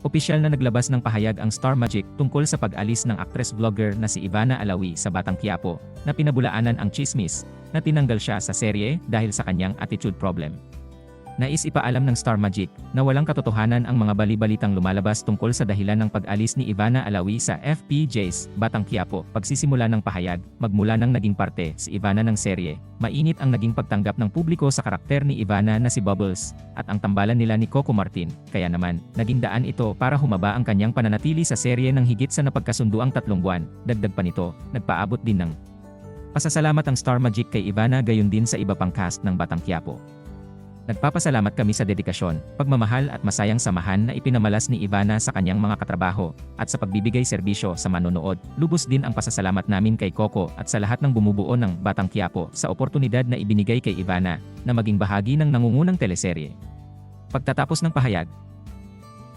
Opisyal na naglabas ng pahayag ang Star Magic tungkol sa pag-alis ng actress-vlogger na si Ivana Alawi sa Batang Quiapo, na pinabulaanan ang tsismis na tinanggal siya sa serye dahil sa kanyang attitude problem. Nais ipaalam ng Star Magic na walang katotohanan ang mga bali-balitang lumalabas tungkol sa dahilan ng pag-alis ni Ivana Alawi sa FPJs Batang Quiapo. Pagsisimula ng pahayag, magmula nang naging parte si Ivana ng serye, mainit ang naging pagtanggap ng publiko sa karakter ni Ivana na si Bubbles, at ang tambalan nila ni Coco Martin. Kaya naman, naging daan ito para humaba ang kanyang pananatili sa serye ng higit sa napagkasunduang 3 buwan. Dagdag pa nito, nagpaabot din ng pasasalamat ang Star Magic kay Ivana gayon din sa iba pang cast ng Batang Quiapo. Nagpapasalamat kami sa dedikasyon, pagmamahal at masayang samahan na ipinamalas ni Ivana sa kanyang mga katrabaho, at sa pagbibigay serbisyo sa manonood. Lubos din ang pasasalamat namin kay Coco at sa lahat ng bumubuo ng Batang Quiapo sa oportunidad na ibinigay kay Ivana na maging bahagi ng nangungunang teleserye. Pagtatapos ng pahayag,